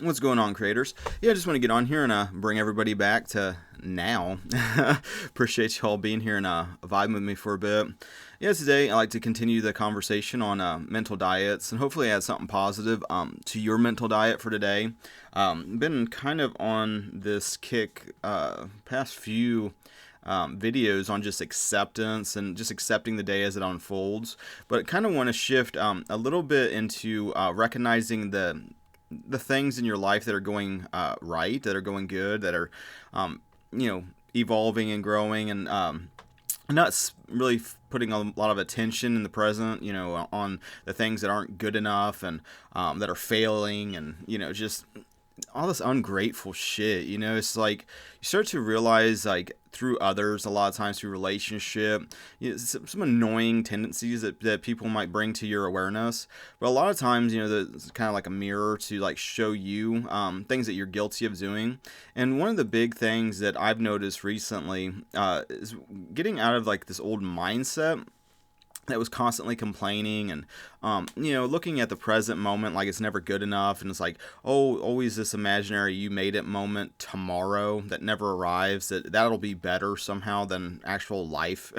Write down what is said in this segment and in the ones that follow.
What's going on, creators? Yeah, I just want to get on here and bring everybody back to now. Appreciate you all being here and vibing with me for a bit. Yeah, today I like to continue the conversation on mental diets and hopefully add something positive to your mental diet for today. Been kind of on this kick past few videos on just acceptance and just accepting the day as it unfolds, but I kind of want to shift a little bit into recognizing the things in your life that are going right, that are going good, that are, evolving and growing, and not really putting a lot of attention in the present, on the things that aren't good enough and that are failing, and just all this ungrateful shit. It's like you start to realize, like, through others, a lot of times through relationship, some annoying tendencies that people might bring to your awareness. But a lot of times, it's kind of like a mirror to like show you things that you're guilty of doing. And one of the big things that I've noticed recently is getting out of like this old mindset that was constantly complaining and, looking at the present moment like it's never good enough. And it's like, oh, always this imaginary you made it moment tomorrow that never arrives, that'll be better somehow than actual life,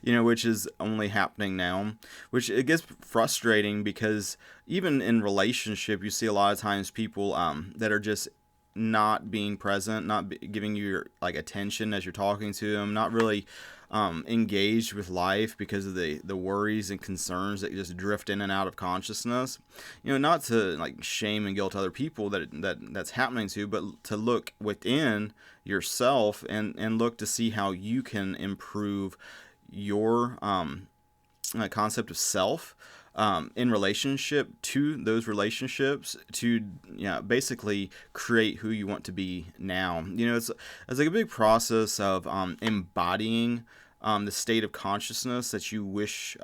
which is only happening now, which it gets frustrating because even in relationship, you see a lot of times people that are just not being present, not giving you your like attention as you're talking to them, not really engaged with life because of the worries and concerns that just drift in and out of consciousness. Not to like shame and guilt other people that's happening to, but to look within yourself and look to see how you can improve your concept of self in relationship to those relationships, to basically create who you want to be now. It's like a big process of embodying the state of consciousness that you wish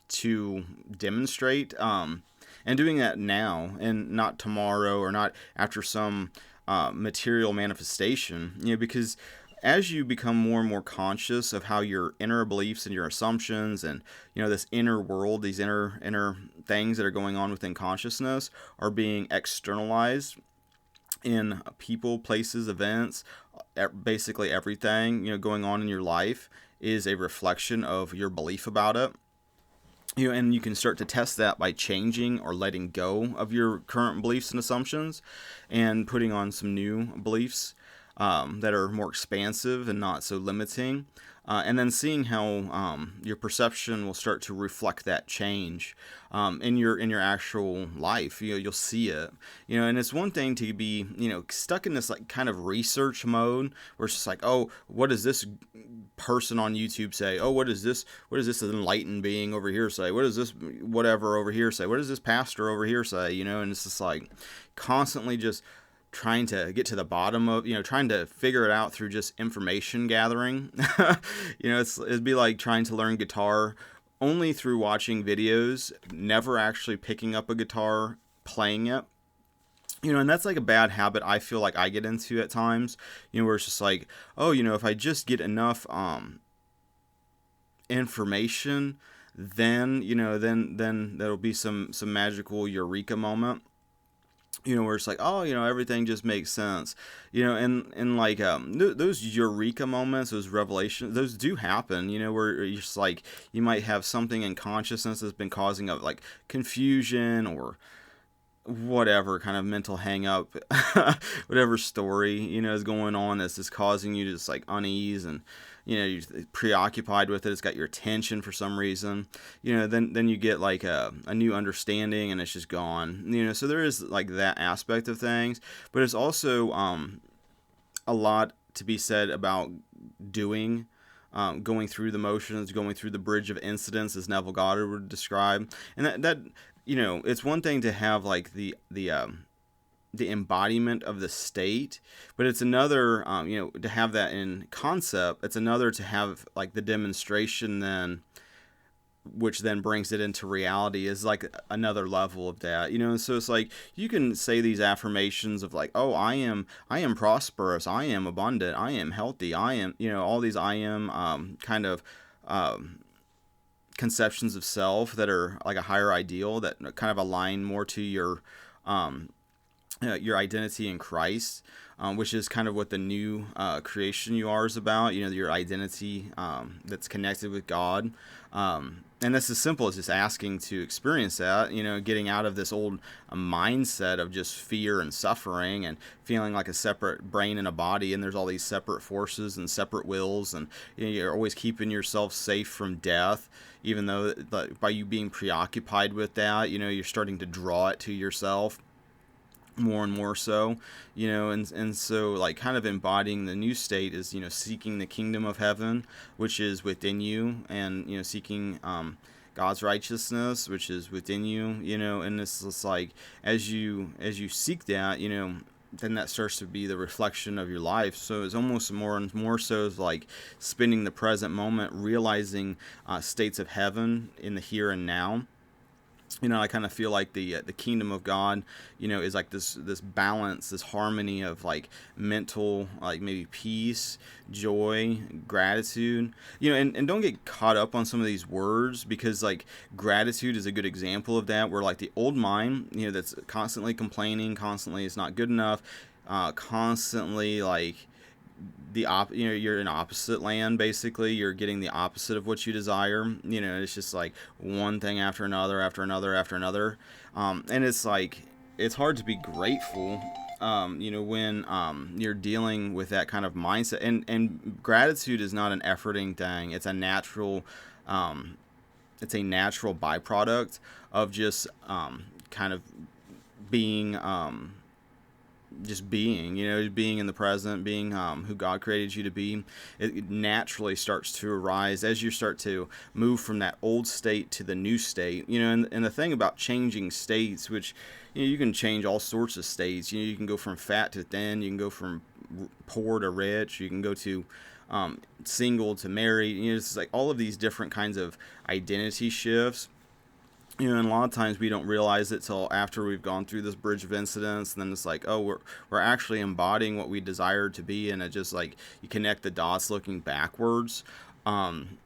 to demonstrate, and doing that now and not tomorrow or not after some material manifestation. Because as you become more and more conscious of how your inner beliefs and your assumptions and this inner world, these inner things that are going on within consciousness are being externalized in people, places, events, basically everything going on in your life is a reflection of your belief about it. And you can start to test that by changing or letting go of your current beliefs and assumptions and putting on some new beliefs that are more expansive and not so limiting, and then seeing how your perception will start to reflect that change in your actual life. You'll see it. And it's one thing to be stuck in this like kind of research mode where it's just like, oh, what does this person on YouTube say? Oh, what does this enlightened being over here say? What does this whatever over here say? What does this pastor over here say? And it's just like constantly just trying to get to the bottom of, trying to figure it out through just information gathering. It'd be like trying to learn guitar only through watching videos, never actually picking up a guitar, playing it. And that's like a bad habit I feel like I get into at times, where it's just like, oh, if I just get enough information, then, then there'll be some magical eureka moment. Where it's like, oh, everything just makes sense, and like, those eureka moments, those revelations, those do happen, where you're just like, you might have something in consciousness that's been causing a like confusion or whatever kind of mental hang up, whatever story, is going on that's just causing you to just like unease and, you're preoccupied with it. It's got your attention for some reason, then you get like a new understanding and it's just gone, so there is like that aspect of things, but it's also a lot to be said about doing, going through the motions, going through the bridge of incidents, as Neville Goddard would describe. And that it's one thing to have like the embodiment of the state, but it's another, to have that in concept. It's another to have like the demonstration then, which then brings it into reality, is like another level of that, and so it's like you can say these affirmations of like, oh, I am prosperous, I am abundant, I am healthy, I am, all these I am kind of conceptions of self that are like a higher ideal that kind of align more to your your identity in Christ, which is kind of what the new creation you are is about. Your identity that's connected with God. And that's as simple as just asking to experience that, getting out of this old mindset of just fear and suffering and feeling like a separate brain and a body. And there's all these separate forces and separate wills. And you're always keeping yourself safe from death, even though by you being preoccupied with that, you're starting to draw it to yourself more and more so, and so like kind of embodying the new state is, seeking the kingdom of heaven, which is within you, and, seeking God's righteousness, which is within you, and it's just like, as you seek that, then that starts to be the reflection of your life. So it's almost more and more so is like spending the present moment, realizing states of heaven in the here and now. I kind of feel like the kingdom of God, is like this balance, this harmony of like mental, like maybe peace, joy, gratitude, and don't get caught up on some of these words, because like gratitude is a good example of that, where like the old mind, that's constantly complaining, constantly it's not good enough, constantly like you're in opposite land, basically. You're getting the opposite of what you desire. It's just like one thing after another, after another, after another. And it's like, it's hard to be grateful, when you're dealing with that kind of mindset. And gratitude is not an efforting thing. It's a natural byproduct of just kind of being just being, being in the present, being who God created you to be. It naturally starts to arise as you start to move from that old state to the new state. And the thing about changing states, which you can change all sorts of states. You can go from fat to thin. You can go from poor to rich. You can go to single to married. It's like all of these different kinds of identity shifts. And a lot of times we don't realize it till after we've gone through this bridge of incidents, and then it's like, oh, we're actually embodying what we desire to be, and it just like you connect the dots looking backwards. And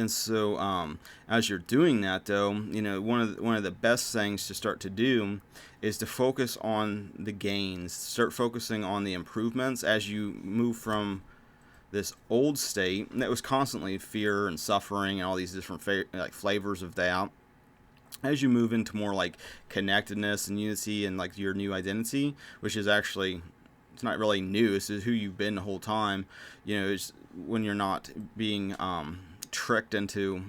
so as you're doing that, though, one of the best things to start to do is to focus on the gains, start focusing on the improvements as you move from this old state that was constantly fear and suffering and all these different flavors of that. As you move into more like connectedness and unity and like your new identity, which is actually, it's not really new, this is who you've been the whole time. It's when you're not being tricked into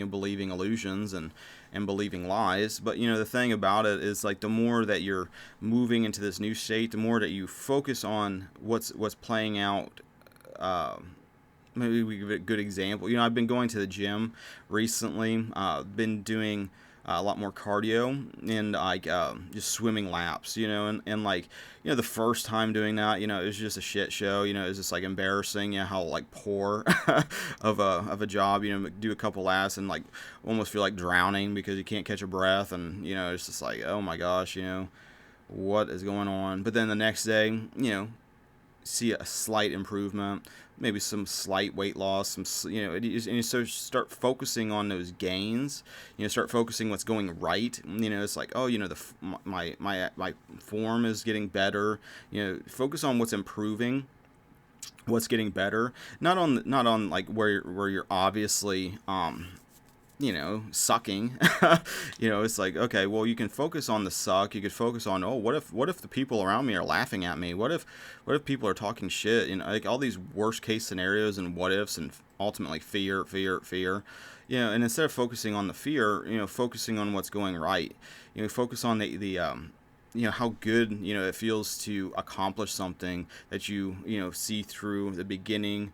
believing illusions and believing lies. But the thing about it is, like, the more that you're moving into this new state, the more that you focus on what's playing out. Maybe we give it a good example. I've been going to the gym recently. Been doing a lot more cardio and like just swimming laps. And like the first time doing that, it was just a shit show. It was just like embarrassing. How like poor of a job. Do a couple laps and like almost feel like drowning because you can't catch a breath, and it's just like, oh my gosh, what is going on? But then the next day, see a slight improvement, maybe some slight weight loss, and you start focusing on those gains. Start focusing what's going right. It's like, oh, my form is getting better. Focus on what's improving, what's getting better, not on like where you're obviously sucking. It's like, okay, well, you can focus on the suck. You could focus on, oh, what if the people around me are laughing at me? What if people are talking shit? Like all these worst case scenarios and what ifs, and ultimately fear. And instead of focusing on the fear, focusing on what's going right. Focus on the how good it feels to accomplish something that you see through the beginning,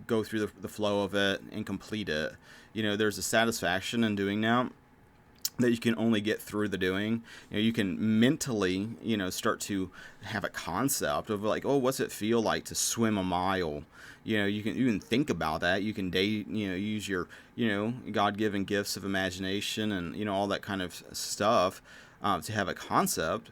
go through the flow of it and complete it. There's a satisfaction in doing that you can only get through the doing. You can mentally, start to have a concept of like, oh, what's it feel like to swim a mile? You can think about that. You can use your, God-given gifts of imagination and, all that kind of stuff to have a concept.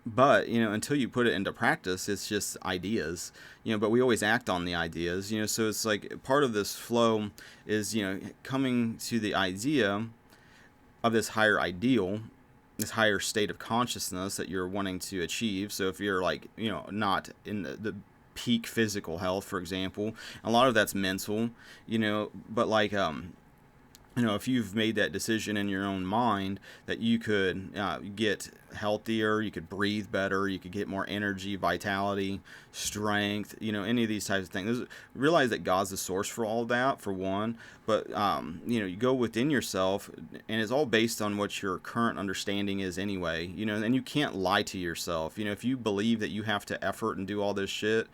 But, until you put it into practice, it's just ideas, but we always act on the ideas, so it's like part of this flow is, coming to the idea of this higher ideal this higher state of consciousness that you're wanting to achieve. So if you're like, not in the peak physical health, for example, a lot of that's mental, but like, if you've made that decision in your own mind that you could get healthier, you could breathe better, you could get more energy, vitality, strength, any of these types of things. Realize that God's the source for all of that, for one. But, you go within yourself, and it's all based on what your current understanding is anyway, and you can't lie to yourself. If you believe that you have to effort and do all this shit,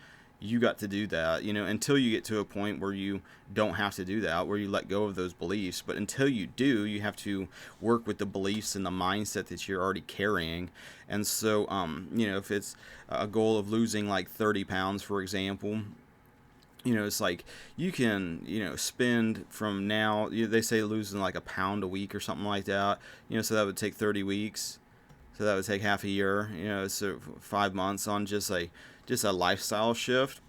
you got to do that, until you get to a point where you don't have to do that, where you let go of those beliefs. But until you do, you have to work with the beliefs and the mindset that you're already carrying. And so, if it's a goal of losing like 30 pounds, for example, it's like you can, spend from now, they say losing like a pound a week or something like that, so that would take 30 weeks. So that would take half a year, so 5 months on just a lifestyle shift,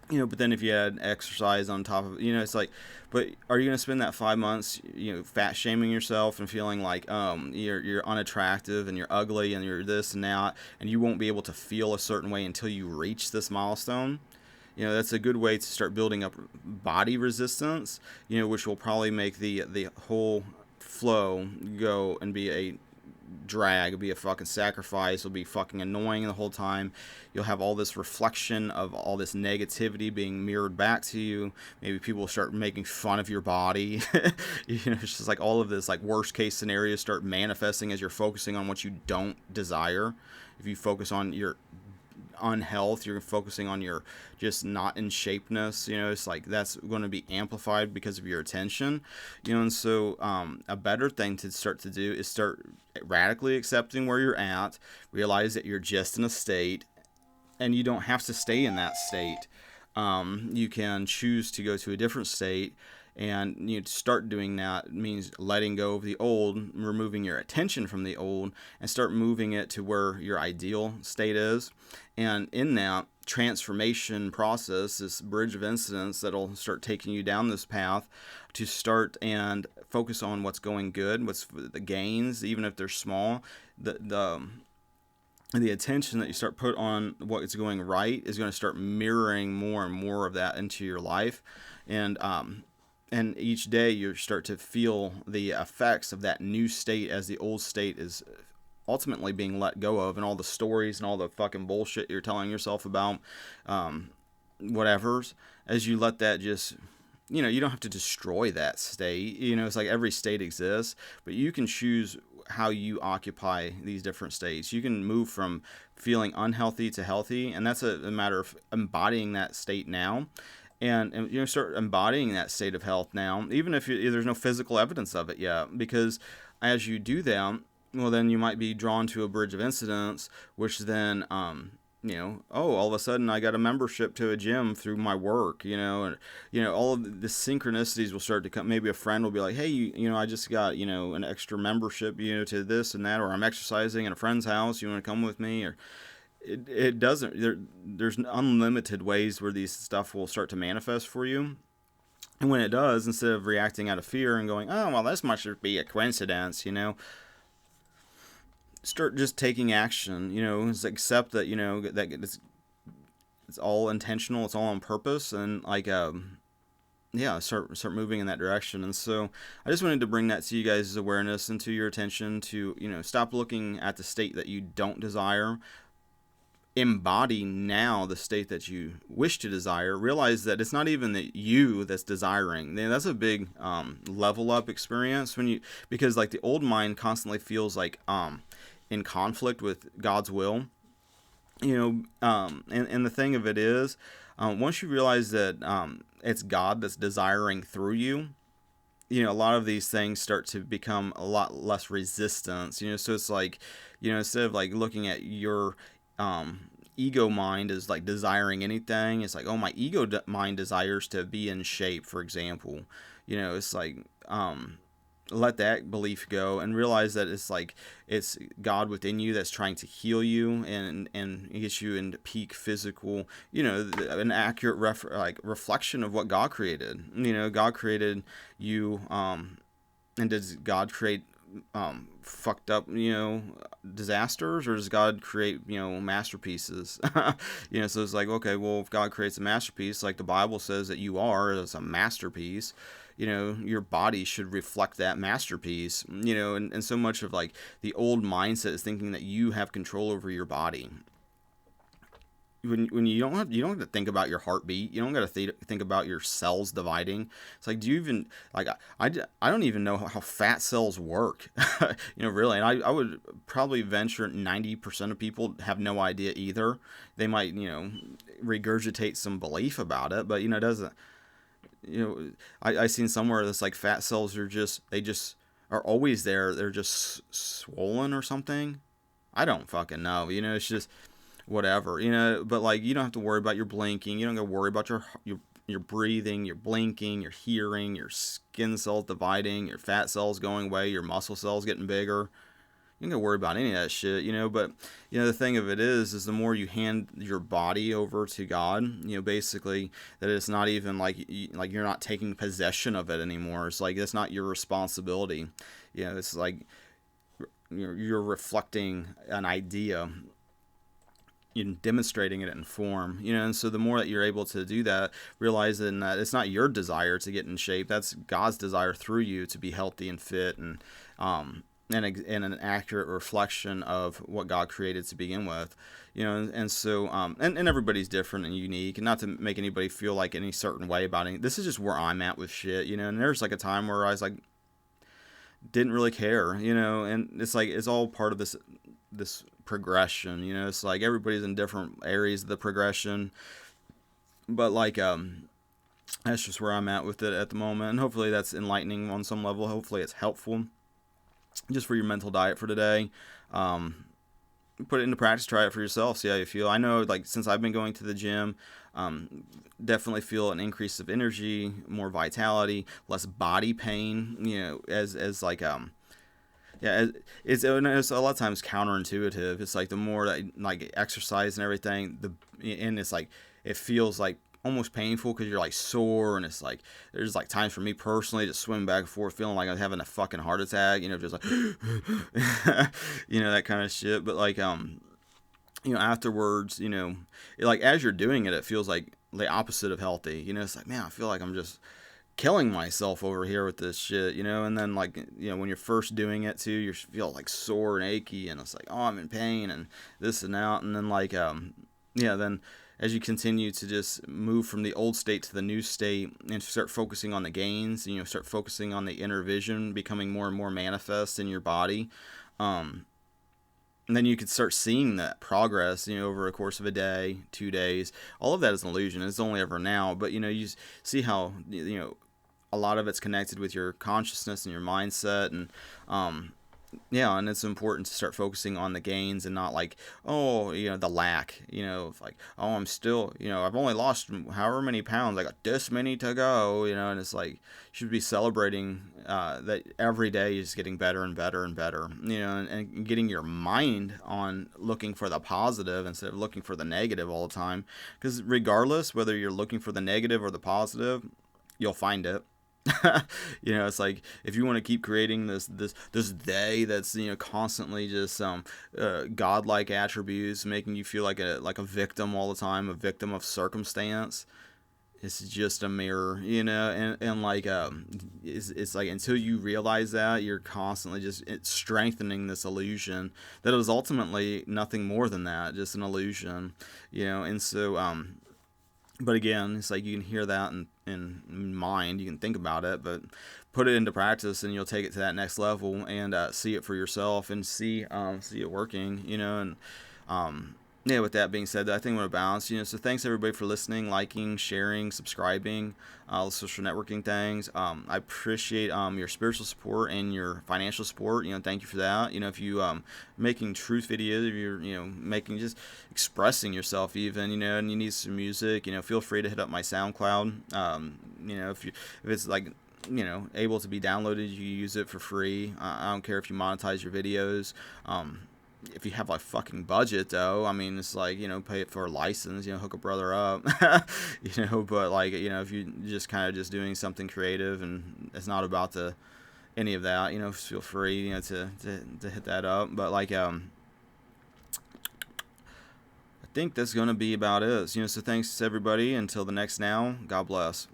but then if you add exercise on top of, it's like, but are you going to spend that 5 months, fat shaming yourself and feeling like, you're unattractive and you're ugly and you're this and that, and you won't be able to feel a certain way until you reach this milestone? That's a good way to start building up body resistance, which will probably make the whole flow go and be a drag. It'll be a fucking sacrifice. It'll be fucking annoying the whole time. You'll have all this reflection of all this negativity being mirrored back to you. Maybe people will start making fun of your body. It's just like all of this like worst case scenarios start manifesting as you're focusing on what you don't desire. If you focus on your unhealth, you're focusing on your just not in shapeness, it's like that's going to be amplified because of your attention, and so a better thing to start to do is start radically accepting where you're at, realize that you're just in a state and you don't have to stay in that state. You can choose to go to a different state, and to start doing that means letting go of the old, removing your attention from the old, and start moving it to where your ideal state is. And in that transformation process, this bridge of incidents that'll start taking you down this path to start and focus on what's going good, what's the gains, even if they're small. The attention that you start put on what is going right is going to start mirroring more and more of that into your life. And each day you start to feel the effects of that new state as the old state is ultimately being let go of, and all the stories and all the fucking bullshit you're telling yourself about, whatever's, as you let that just, you don't have to destroy that state. It's like every state exists, but you can choose how you occupy these different states. You can move from feeling unhealthy to healthy, and that's a matter of embodying that state now. And start embodying that state of health now, even if there's no physical evidence of it yet, because as you do that, well, then you might be drawn to a bridge of incidents, which then, all of a sudden I got a membership to a gym through my work, and, all of the synchronicities will start to come. Maybe a friend will be like, hey, I just got, an extra membership, to this and that, or I'm exercising in a friend's house. You want to come with me? Or it doesn't, there's unlimited ways where these stuff will start to manifest for you. And when it does, instead of reacting out of fear and going, oh, well, this must just be a coincidence, start just taking action, accept that, that it's all intentional, it's all on purpose, and like, start moving in that direction. And so I just wanted to bring that to you guys' awareness and to your attention to, stop looking at the state that you don't desire. Embody now the state that you wish to desire. Realize that it's not even that you that's desiring. That's a big level up experience because like the old mind constantly feels like in conflict with God's will. And the thing of it is, once you realize that it's God that's desiring through you, a lot of these things start to become a lot less resistance. So it's like, instead of like looking at your ego mind as like desiring anything, it's like, oh, my ego mind desires to be in shape, for example. It's like let that belief go and realize that it's like it's God within you that's trying to heal you and get you into peak physical, an accurate reflection of what God created. God created you, and does God create fucked up, disasters, or does God create, masterpieces? So it's like, okay, well, if God creates a masterpiece, like the Bible says that you are as a masterpiece, your body should reflect that masterpiece, and so much of like the old mindset is thinking that you have control over your body. When you don't have to think about your heartbeat, you don't got to think about your cells dividing. It's like, do you even like I don't even know how fat cells work. Really. And I would probably venture 90% of people have no idea either. They might regurgitate some belief about it, but it doesn't. I seen somewhere that's like fat cells are just are always there. They're just swollen or something. I don't fucking know. It's just whatever, but like, you don't have to worry about your blinking. You don't got to worry about your breathing, your blinking, your hearing, your skin cells dividing, your fat cells going away, your muscle cells getting bigger. You don't got to worry about any of that shit, but the thing of it is the more you hand your body over to God, basically that it's not even like you're not taking possession of it anymore. It's like, it's not your responsibility. It's like you're reflecting an idea, demonstrating it in form, and so the more that you're able to do that, realizing that it's not your desire to get in shape, that's God's desire through you to be healthy and fit, and an accurate reflection of what God created to begin with, and so and everybody's different and unique, and not to make anybody feel like any certain way about it. This is just where I'm at with shit, and there's like a time where I was like, didn't really care, and it's like, it's all part of this progression. It's like everybody's in different areas of the progression, but like that's just where I'm at with it at the moment, and hopefully that's enlightening on some level. Hopefully it's helpful just for your mental diet for today. Put it into practice, try it for yourself, see how you feel. I know, like, since I've been going to the gym, definitely feel an increase of energy, more vitality, less body pain, as like yeah, it's a lot of times counterintuitive. It's like the more that like exercise and everything, and it's like it feels like almost painful because you're like sore, and it's like there's like times for me personally to swim back and forth feeling like I'm having a fucking heart attack, just like that kind of shit. But like afterwards, like as you're doing it, it feels like the opposite of healthy. It's like, man, I feel like I'm just killing myself over here with this shit, and then like, when you're first doing it too, you feel like sore and achy, and it's like, oh, I'm in pain and this and that, and then like then as you continue to just move from the old state to the new state and start focusing on the gains, start focusing on the inner vision becoming more and more manifest in your body, and then you could start seeing that progress, over a course of a day, 2 days. All of that is an illusion. It's only ever now, but you see how a lot of it's connected with your consciousness and your mindset, and and it's important to start focusing on the gains and not like, oh, the lack, like, oh, I'm still, I've only lost however many pounds, I got this many to go, and it's like, you should be celebrating that every day is getting better and better and better, and getting your mind on looking for the positive instead of looking for the negative all the time, because regardless whether you're looking for the negative or the positive, you'll find it. It's like, if you want to keep creating this day that's constantly just godlike attributes, making you feel like a victim all the time, a victim of circumstance, it's just a mirror, and like it's like, until you realize that, you're constantly just strengthening this illusion that it was ultimately nothing more than that, just an illusion, and so but again, it's like, you can hear that in mind, you can think about it, but put it into practice, and you'll take it to that next level, and see it for yourself, and see it working, and with that being said, I think I'm going to bounce, so thanks everybody for listening, liking, sharing, subscribing, the social networking things. I appreciate your spiritual support and your financial support. Thank you for that. If you making truth videos, if you're making, just expressing yourself even, and you need some music, feel free to hit up my SoundCloud. If it's like able to be downloaded, you use it for free. I don't care if you monetize your videos. If you have like fucking budget though, I mean, it's like, pay it for a license, hook a brother up, but like, if you just kind of just doing something creative, and it's not about the any of that, feel free, to hit that up. But like, I think that's going to be about it. So thanks everybody. Until the next now, God bless.